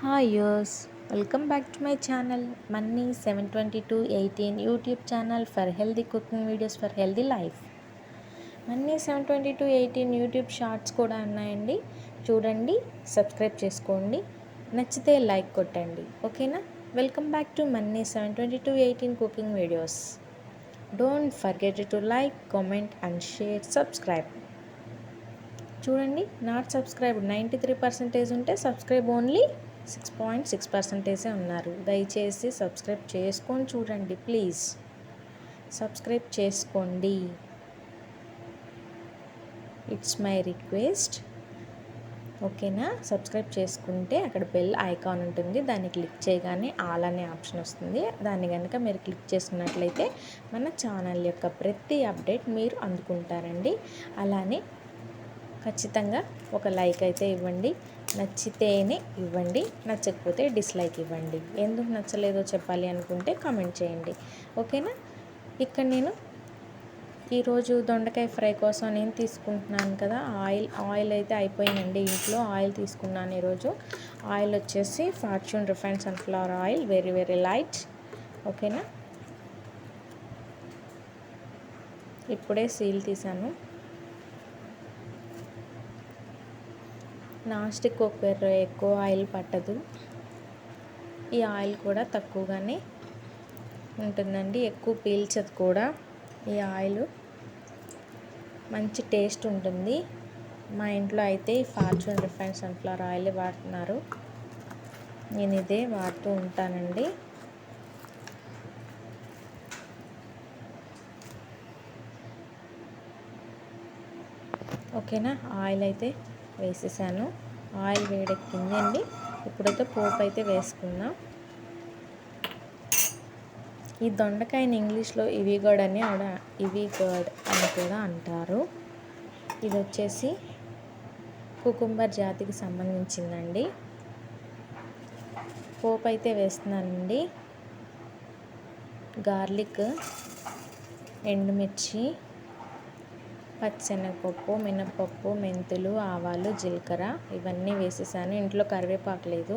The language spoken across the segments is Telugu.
Hi yours, welcome back to my channel Manni 72218 YouTube channel for healthy cooking videos for healthy life. Manni 72218 YouTube shorts కూడా ఉన్నాయండి, చూడండి, సబ్స్క్రైబ్ చేసుకోండి, నచ్చితే లైక్ కొట్టండి. ఓకేనా? Welcome back to Manni 72218 cooking videos. Don't forget to like, comment and share, subscribe. చూడండి, నాట్ సబ్స్క్రైబ్ 93% ఉంటే సబ్స్క్రైబ్ ఓన్లీ 6.6% ఉన్నారు. దయచేసి సబ్స్క్రైబ్ చేసుకొని చూడండి, ప్లీజ్ సబ్స్క్రైబ్ చేసుకోండి. It's my request. ఓకేనా? సబ్స్క్రైబ్ చేసుకుంటే అక్కడ బెల్ ఐకాన్ ఉంటుంది, దాన్ని క్లిక్ చేయగానే ఆల్ అనే ఆప్షన్ వస్తుంది. దాన్ని కనుక మీరు క్లిక్ చేసుకున్నట్లయితే మన ఛానల్ యొక్క ప్రతి అప్డేట్ మీరు అందుకుంటారండి. అలానే ఖచ్చితంగా ఒక లైక్ అయితే ఇవ్వండి, నచ్చితేనే ఇవ్వండి, నచ్చకపోతే డిస్లైక్ ఇవ్వండి. ఎందుకు నచ్చలేదో చెప్పాలి అనుకుంటే కామెంట్ చేయండి. ఓకేనా? ఇక్కడ నేను ఈరోజు దొండకాయ ఫ్రై కోసం నేను తీసుకుంటున్నాను కదా, ఆయిల్ అయితే అయిపోయిందండి. ఇంట్లో ఆయిల్ తీసుకున్నాను ఈరోజు. ఆయిల్ వచ్చేసి fortune refined sunflower oil, very very light. ఓకేనా? ఇప్పుడే సీల్ తీసాను. నాన్ స్టిక్ కుక్కర్ ఎక్కువ ఆయిల్ పట్టదు, ఈ ఆయిల్ కూడా తక్కువగానే ఉంటుందండి, ఎక్కువ పీల్చదు కూడా. ఈ ఆయిల్ మంచి టేస్ట్ ఉంటుంది. మా ఇంట్లో అయితే ఫార్చ్యూన్ రిఫైన్డ్ సన్ఫ్లవర్ ఆయిల్ వాడుతున్నారు, నేను ఇదే వాడుతూ ఉంటానండి. ఓకేనా? ఆయిల్ అయితే వేసేసాను, ఆయిల్ వేడెక్కింది అండి. ఇప్పుడైతే పోపు అయితే వేసుకుందాం. ఈ దొండకాయని ఇంగ్లీష్లో ఇవి గర్డ్ అని కూడా అంటారు. ఇది వచ్చేసి కుకుంబర్ జాతికి సంబంధించిందండి. పోపు అయితే వేస్తున్నానండి. గార్లిక్, ఎండుమిర్చి, పచ్చిశనగపప్పు, మినపప్పు, మెంతులు, ఆవాలు, జీలకర్ర ఇవన్నీ వేసేసాను. ఇంట్లో కరివేపాకు లేదు,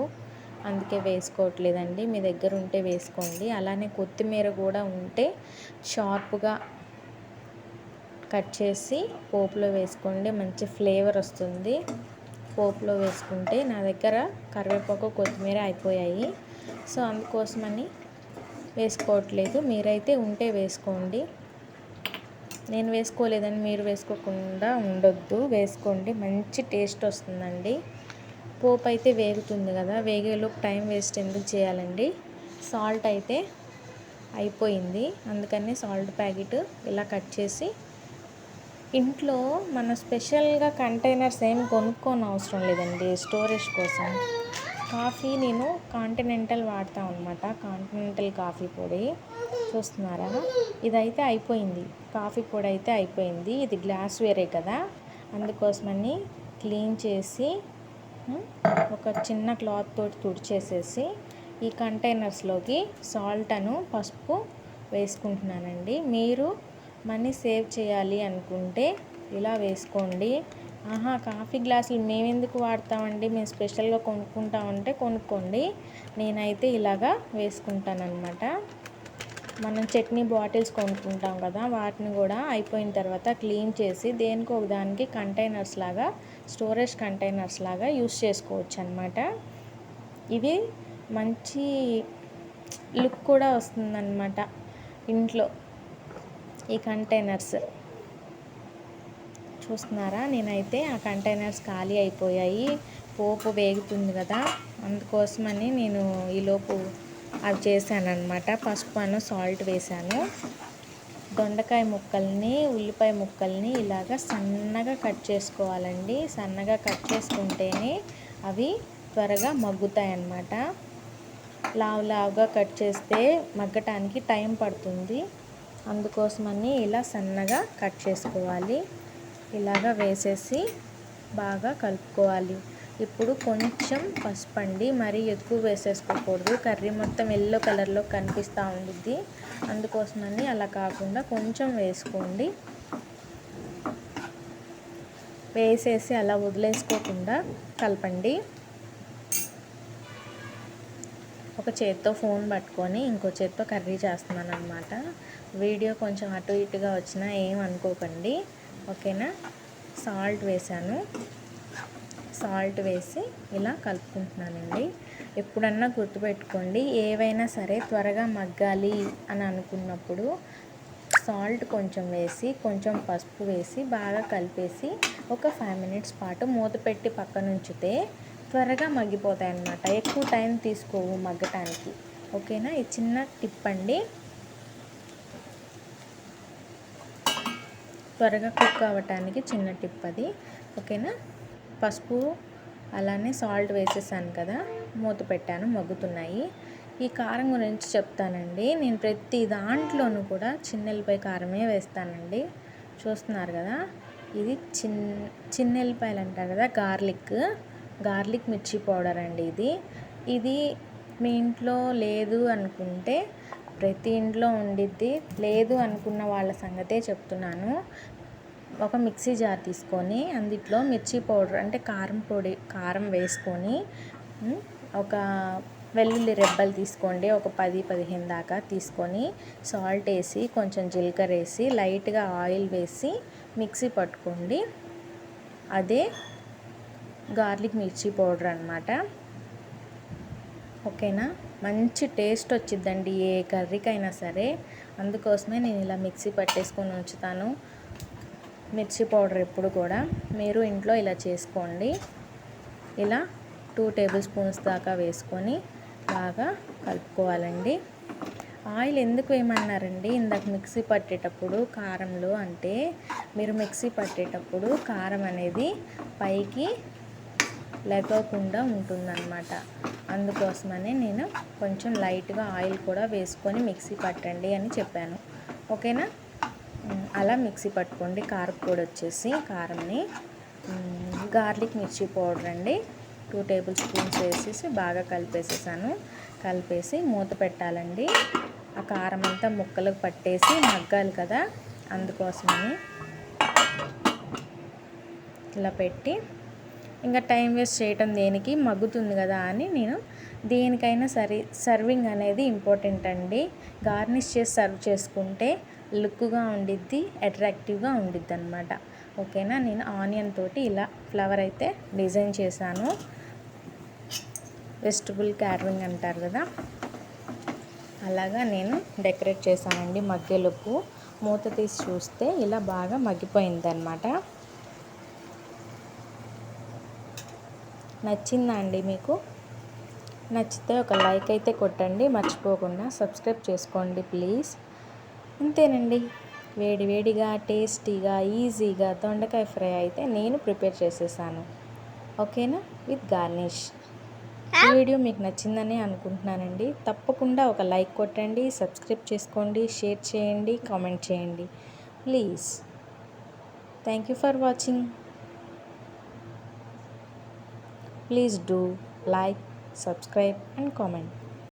అందుకే వేసుకోవట్లేదండి. మీ దగ్గర ఉంటే వేసుకోండి. అలానే కొత్తిమీర కూడా ఉంటే షార్ప్గా కట్ చేసి పోపులో వేసుకోండి, మంచి ఫ్లేవర్ వస్తుంది. పోపులో వేసుకుంటే నా దగ్గర కరివేపాకు, కొత్తిమీర అయిపోయాయి, సో అందుకోసమని వేసుకోవట్లేదు. మీరైతే ఉంటే వేసుకోండి. నేను వేసుకోలేదని మీరు వేసుకోకుండా ఉండొద్దు, వేసుకోండి, మంచి టేస్ట్ వస్తుందండి. పోపు అయితే వేగుతుంది కదా, వేగేలోపు టైం వేస్ట్ ఎందుకు చేయాలండి. సాల్ట్ అయితే అయిపోయింది, అందుకని సాల్ట్ ప్యాకెట్ ఇలా కట్ చేసి, ఇంట్లో మన స్పెషల్గా కంటైనర్స్ ఏం కొనుక్కోని అవసరం లేదండి స్టోరేజ్ కోసం. కాఫీ నేను కాంటినెంటల్ వాడతాం అనమాట, కాంటినెంటల్ కాఫీ పొడి. చూస్తున్నారా? ఇదైతే అయిపోయింది, కాఫీ పొడి అయితే అయిపోయింది. ఇది గ్లాస్ వేరే కదా, అందుకోసమని క్లీన్ చేసి ఒక చిన్న క్లాత్ తోటి తుడిచేసేసి ఈ కంటైనర్స్లోకి సాల్ట్ పసుపు వేసుకుంటున్నానండి. మీరు మనీ సేవ్ చేయాలి అనుకుంటే ఇలా వేసుకోండి. కాఫీ గ్లాసులు మేము ఎందుకు వాడతామండి, మేము స్పెషల్గా కొనుక్కుంటామంటే కొనుక్కోండి, నేనైతే ఇలాగా వేసుకుంటానన్నమాట. మనం చట్నీ బాటిల్స్ కొనుక్కుంటాం కదా, వాటిని కూడా అయిపోయిన తర్వాత క్లీన్ చేసి దేనికి ఒక దానికి కంటైనర్స్ లాగా, స్టోరేజ్ కంటైనర్స్ లాగా యూస్ చేసుకోవచ్చు అన్నమాట. ఇవి మంచి లుక్ కూడా వస్తుందన్నమాట ఇంట్లో ఈ కంటైనర్స్. చూస్తున్నారా? నేనైతే ఆ కంటైనర్స్ ఖాళీ అయిపోయాయి, పోపు వేగుతుంది కదా, అందుకోసమని నేను ఈలోపు అవి చేశాను అనమాట. పసుపు, సాల్ట్ వేసాను. దొండకాయ ముక్కల్ని, ఉల్లిపాయ ముక్కల్ని ఇలాగ సన్నగా కట్ చేసుకోవాలండి. సన్నగా కట్ చేసుకుంటేనే అవి త్వరగా మగ్గుతాయి అన్నమాట. లావుగా కట్ చేస్తే మగ్గటానికి టైం పడుతుంది, అందుకోసమని ఇలా సన్నగా కట్ చేసుకోవాలి. ఇలాగా వేసేసి బాగా కలుపుకోవాలి. ఇప్పుడు కొంచెం పసుపు అండి, మరీ ఎక్కువ వేసేసుకోకూడదు, కర్రీ మొత్తం ఎల్లో కలర్లో కనిపిస్తూ ఉండిద్ది, అందుకోసమని అలా కాకుండా కొంచెం వేసుకోండి. వేసేసి అలా వదిలేసుకోకుండా కలపండి. ఒక చేత్తో ఫోన్ పట్టుకొని ఇంకో చేత్తో కర్రీ చేస్తున్నాను అనమాట. వీడియో కొంచెం అటు ఇటుగా వచ్చినా ఏం అనుకోకండి, ఓకేనా. సాల్ట్ వేసాను, సాల్ట్ వేసి ఇలా కలుపుకుంటున్నానండి. ఎప్పుడన్నా గుర్తుపెట్టుకోండి, ఏవైనా సరే త్వరగా మగ్గాలి అని అనుకున్నప్పుడు సాల్ట్ కొంచెం వేసి, కొంచెం పసుపు వేసి బాగా కలిపేసి ఒక 5 మినిట్స్ పాటు మూత పెట్టి పక్కన ఉంచితే త్వరగా మగ్గిపోతాయి అన్నమాట. ఎక్కువ టైం తీసుకోవు మగ్గటానికి, ఓకేనా. ఇది చిన్న టిప్ అండి, త్వరగా కుక్ అవ్వటానికి చిన్న టిప్ అది, ఓకేనా. పసుపు అలానే సాల్ట్ వేసేసాను కదా, మూత పెట్టాను, మగ్గుతున్నాయి. ఈ కారం గురించి చెప్తానండి. నేను ప్రతి దాంట్లోనూ కూడా చిన్నెల్లిపాయ కారమే వేస్తానండి. చూస్తున్నారు కదా, ఇది చిన్నెల్లిపాయలు అంటారు కదా, గార్లిక్ మిర్చి పౌడర్ అండి. ఇది మీ ఇంట్లో లేదు అనుకుంటే ప్రతి ఇంట్లో ఉండిద్ది. లేదు అనుకున్న వాళ్ళ సంగతే చెప్తున్నాను. ఒక మిక్సీ జార్ తీసుకొని అందులో మిర్చి పౌడర్ అంటే కారం వేసుకొని, ఒక వెల్లుల్లి రెబ్బలు తీసుకోండి, ఒక 10-15 దాకా తీసుకొని, సాల్ట్ వేసి, కొంచెం జీలకర్ర వేసి, లైట్గా ఆయిల్ వేసి మిక్సీ పట్టుకోండి. అదే గార్లిక్ మిర్చి పౌడర్ అన్నమాట, ఓకేనా. మంచి టేస్ట్ వచ్చిద్దండి ఏ కర్రీకైనా సరే. అందుకోసమే నేను ఇలా మిక్సీ పట్టేసుకొని ఉంచుతాను మిర్చి పౌడర్. ఎప్పుడు కూడా మీరు ఇంట్లో ఇలా చేసుకోండి. ఇలా 2 టేబుల్ స్పూన్స్ దాకా వేసుకొని బాగా కలుపుకోవాలండి. ఆయిల్ ఎందుకు వేయమన్నారండి ఇందాక మిక్సీ పట్టేటప్పుడు కారంలో అంటే, మీరు మిక్సీ పట్టేటప్పుడు కారం అనేది పైకి లేకోకుండా ఉంటుందన్నమాట. అందుకోసమని నేను కొంచెం లైట్గా ఆయిల్ కూడా వేసుకొని మిక్సీ పట్టండి అని చెప్పాను, ఓకేనా. అలా మిక్సీ పట్టుకోండి. కారపొడి వచ్చేసి కారంని గార్లిక్ మిర్చి పౌడర్ అండి 2 టేబుల్ స్పూన్స్ వేసేసి బాగా కలిపేసేసాను. కలిపేసి మూత పెట్టాలండి. ఆ కారం అంతా ముక్కలకు పట్టేసి మగ్గాలి కదా, అందుకోసమని ఇలా పెట్టి, ఇంకా టైం వేస్ట్ చేయటం దేనికి, మగ్గుతుంది కదా అని నేను దేనికైనా సరే సర్వింగ్ అనేది ఇంపార్టెంట్ అండి. గార్నిష్ చేసి సర్వ్ చేసుకుంటే లుక్గా ఉండిద్ది, అట్రాక్టివ్గా ఉండిద్ది అనమాట, ఓకేనా. నేను ఆనియన్ తోటి ఇలా ఫ్లవర్ అయితే డిజైన్ చేశాను. వెజిటబుల్ క్యాటరింగ్ అంటారు కదా, అలాగా నేను డెకరేట్ చేశానండి. మగ్గెలోపు మూత తీసి చూస్తే ఇలా బాగా మగ్గిపోయింది అనమాట. నచ్చిందా అండి మీకు? నచ్చితే ఒక లైక్ అయితే కొట్టండి, మర్చిపోకుండా సబ్స్క్రైబ్ చేసుకోండి ప్లీజ్. అంతేనండి, వేడివేడిగా టేస్టీగా ఈజీగా దొండకాయ ఫ్రై అయితే నేను ప్రిపేర్ చేసేసాను, ఓకేనా, విత్ గార్నిష్. ఈ వీడియో మీకు నచ్చిందని అనుకుంటున్నానండి. తప్పకుండా ఒక లైక్ కొట్టండి, సబ్స్క్రైబ్ చేసుకోండి, షేర్ చేయండి, కామెంట్ చేయండి please. Thank you for watching. Please do like, subscribe and comment.